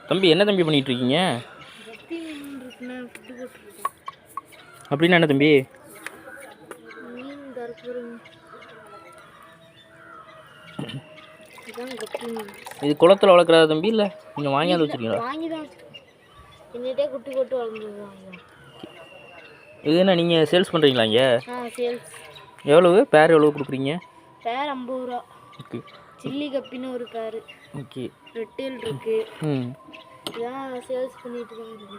தம்பி என்ன தம்பி பண்ணிகிட்டு இருக்கீங்க? அப்படின்னா என்ன தம்பி? இது குளத்தில் வளர்க்குறதா தம்பி இல்லை நீங்கள் வாங்கி வந்து வச்சுருக்கீங்களா? இது என்ன நீங்கள் சேல்ஸ் பண்ணுறீங்களா இங்கே? எவ்வளவு பேர் எவ்வளோ கொடுக்குறீங்க? பேர் 50 ரூபா. ஓகே. சில்லி கப்பின்னு ஒரு பேர். ஓகே. ரெட்டேல் இருக்கு. இதான் சேல்ஸ் பண்ணிட்டு இருக்கு.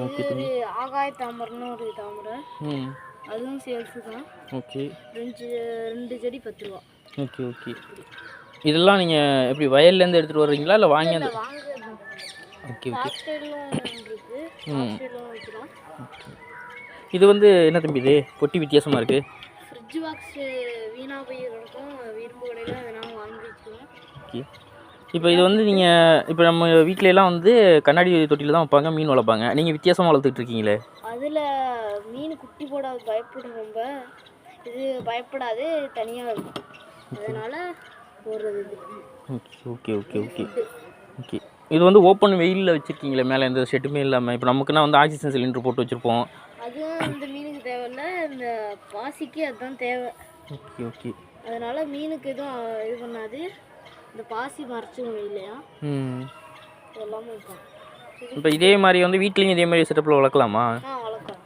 ஓகே. இது ஆகாய தாமரைன்னு ஒரு தாமரை. அதுவும் சேல்ஸ் தான். ஓகே. ரெண்டு செடி 10 ரூபா. Okay okay. இதெல்லாம் நீங்கள் எப்படி வயல்லேருந்து எடுத்துகிட்டு வர்றீங்களா இல்லை வாங்கி அந்த? Okay okay. இது வந்து என்ன தம்பி இது பொட்டி வித்தியாசமாக இருக்குது? ஃப்ரிட்ஜ் பாக்ஸ் வீணாக போயிருக்கும், இரும்பு கடையில் வேணாலும் வாங்கி வச்சுக்கலாம். ஓகே. இப்போ இது வந்து நீங்கள் இப்போ நம்ம வீட்டிலலாம் வந்து கண்ணாடி தொட்டியில் தான் வைப்பாங்க, மீன் வளர்ப்பாங்க. நீங்கள் வித்தியாசமாக வளர்த்துட்டு இருக்கீங்களே? அதில் மீன் குட்டி போடாது, பயப்படும். ரொம்ப இது பயப்படாது, தனியாக இருக்கும், அதனால் போடுறது இது. Okay okay okay okay okay. இது வந்து ஓப்பன் வெயிலில் வச்சுருக்கீங்களே, மேலே எந்த ஷெட்டுமே இல்லாமல். இப்போ நமக்குன்னா வந்து ஆக்சிஜன் சிலிண்டர் போட்டு வச்சுருப்போம். அதுவும் இந்த மீனுக்கு தேவையில்லை, இந்த பாசிக்கு அதுதான் தேவை. Okay okay. அதனால் மீனுக்கு எதுவும் இது பண்ணாது, இந்த பாசி மறைச்சிடும் இல்லையா, எல்லாமே இருக்கும். இப்போ இதே மாதிரி வந்து வீட்லேயும் இதே மாதிரி செட்டப்பில் வளர்க்கலாமா? வளர்க்கலாம்.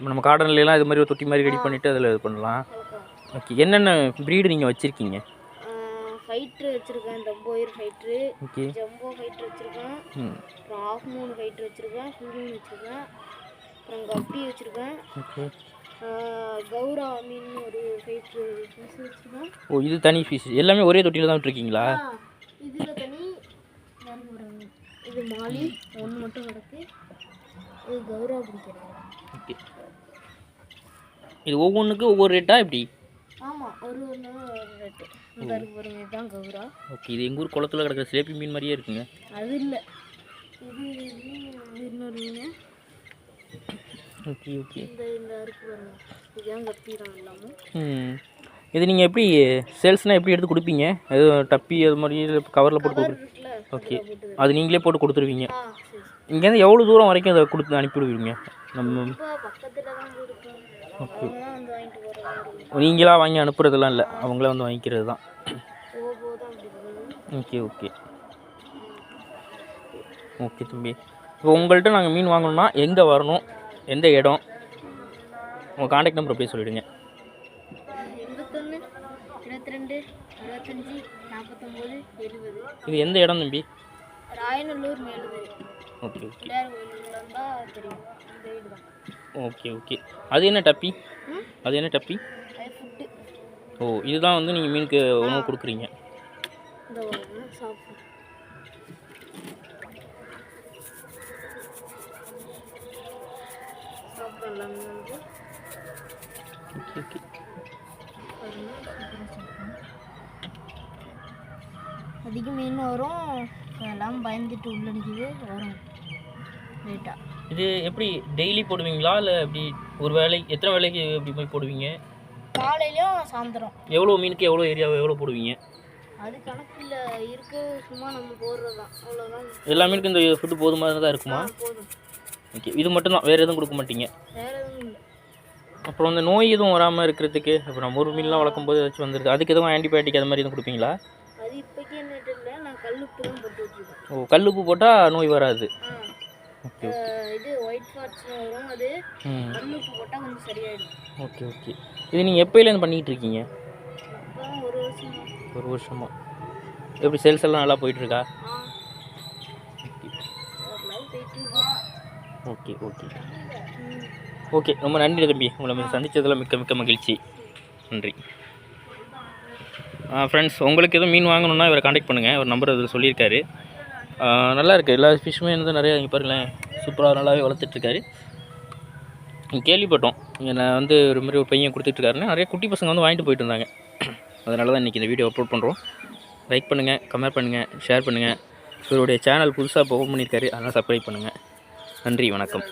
நம்ம கார்டன்லாம் இது மாதிரி ஒரு தொட்டி மாதிரி ரெடி பண்ணிவிட்டு அதில் இது பண்ணலாம். ஓகே. என்னென்ன ப்ரீடு நீங்கள் வச்சுருக்கீங்க? ஃபைட்ரு வச்சுருக்கேன், டம்போயர் ஃபைட்ரு. ஓகே. ஜம்போ ஃபைட்ரு வச்சுருக்கேன். அப்புறம் ஆஃப் மூணு ஃபைட்ரு வச்சுருக்கேன், ஃபுல் மூணு வச்சுருக்கேன், அப்புறம் கப்பி வச்சுருக்கேன். ஓகே. கௌரா மீன் ஒரு ஃபைட்ரு ஃபிஷ் வச்சுருக்கேன். ஓ, இது தனி ஃபிஷ். எல்லாமே ஒரே தொட்டியில் தான் விட்டுருக்கீங்களா? இதில் தனி. இது மாலி ஒன்று மட்டும் கிடக்கு. இது கௌரா பிடிக்கிறது. ஓகே. இது ஒவ்வொன்றுக்கும் ஒவ்வொரு ரேட்டா எப்படி? ஆமாம், ஒரு ரேட்டு. இந்த பாருங்க, இதுதான் கௌரா. ஓகே. இது எங்கள் ஊர் குளத்தில் கிடக்கிற சிலேபி மீன் மாதிரியே இருக்குங்க. அது இல்லை, இது இன்னொரு மீன். Okay okay. இந்த இருக்கு பாருங்க, இதுதான் கப்பி தான் எல்லாமே. இது நீங்கள் எப்படி சேல்ஸ்னால் எப்படி எடுத்து கொடுப்பீங்க? எதுவும் டப்பி அது மாதிரி கவரில் போட்டு கொடுப்பீங்க? ஓகே. அது நீங்களே போட்டு கொடுத்துருவீங்க. இங்கேருந்து எவ்வளோ தூரம் வரைக்கும் அதை கொடுத்து அனுப்பிவிடுவீங்க? நம்ம பக்கத்தில் தான் கொடுப்போம். ஓகே. நீங்களாக வாங்கி அனுப்புறதெல்லாம் இல்லை, அவங்களே வந்து வாங்கிக்கிறது தான். ஓகே ஓகே ஓகே தம்பி. இப்போ உங்கள்கிட்ட நாங்கள் மீன் வாங்கணும்னா எங்கே வரணும், எந்த இடம், உங்கள் காண்டாக்ட் நம்பர் அப்படியே சொல்லிவிடுங்க. 81 22 25 49 70. இது எந்த இடம் தம்பி? ராயநல்லூர் மேலுது. Okay okay. தெரியும், இந்த வீடு தான். Okay okay. அது என்ன டப்பி? அது என்ன டப்பி? ஃபுட்டு. ஓ, இதுதான் வந்து நீங்கள் மீனுக்கு உணவு கொடுக்குறீங்க. Okay okay. அதிக மீன் வரும், எல்லாம் பயந்துட்டு உள்ள நிற்கிது, வரும் லேட்டாக. இது எப்படி டெய்லி போடுவீங்களா இல்லை எப்படி ஒரு வேலைக்கு எத்தனை வேலைக்கு எப்படி போய் போடுவீங்க? காலையிலையும் சாயந்தரம். எவ்வளோ மீனுக்கு எவ்வளோ ஏரியாவை எவ்வளோ போடுவீங்க? அது கணக்கில் இருக்கு, சும்மா நம்ம போடுறது தான், அவ்வளோதான். எல்லா மீனுக்கும் இந்த ஃபுட்டு போதுமாக தான் இருக்குமா? போதும். ஓகே. இது மட்டும்தான், வேறு எதுவும் கொடுக்க மாட்டீங்க? வேறு எதுவும் இல்லை. அப்புறம் அந்த நோய் எதுவும் வராமல் இருக்கிறதுக்கு, இப்போ நம்ம ஒரு மீன்லாம் வளர்க்கும் போது ஏதாச்சும் வந்துருக்கு, அதுக்கு எதுவும் ஆன்டிபயோட்டிக் அது மாதிரி எதுவும் கொடுப்பீங்களா? அது இப்போக்கி என்னட்டு இல்லை, நான் கல்லுப்பு தான் போட்டு வச்சுருக்கேன். ஓ, கல்லுப்பு போட்டால் நோய் வராது. ஓகே. இது ஒயிட் ஸ்பாட்ஸ் வரும், அது கல்லுப்பு போட்டால் கொஞ்சம் சரியாயிடும். Okay okay. இது நீங்கள் எப்போயிலேருந்து பண்ணிக்கிட்டு இருக்கீங்க? ஒரு வருஷமா. ஒரு வருஷமா. எப்படி சேல்ஸ் எல்லாம் நல்லா போயிட்டுருக்கா? Okay okay okay. ரொம்ப நன்றி தம்பி, உங்களை சந்தித்ததில் மிக்க மிக்க மகிழ்ச்சி. நன்றி. ஃப்ரெண்ட்ஸ், உங்களுக்கு எதுவும் மீன் வாங்கணுன்னா இவரை காண்டாக்ட் பண்ணுங்கள், ஒரு நம்பர் அதில் சொல்லியிருக்காரு. நல்லா இருக்குது, எல்லா ஃபிஷ்ஷுமே வந்து நிறையா இங்கே பாருங்களேன், சூப்பராக நல்லாவே வளர்த்துட்ருக்காரு. கேள்விப்பட்டோம் இங்கே நான் வந்து ஒரு மாதிரி ஒரு பையன் கொடுத்துட்ருக்காருன்னு, நிறைய குட்டி பசங்க வந்து வாங்கிட்டு போயிட்டு இருந்தாங்க. அதனால தான் இன்றைக்கி இந்த வீடியோ அப்லோட் பண்ணுறோம். லைக் பண்ணுங்கள், கமெண்ட் பண்ணுங்கள், ஷேர் பண்ணுங்கள். இவருடைய சேனல் புதுசாக இப்போ ஓப்பன் பண்ணியிருக்காரு, அதனால் சப்ஸ்கிரைப் பண்ணுங்கள். நன்றி, வணக்கம்.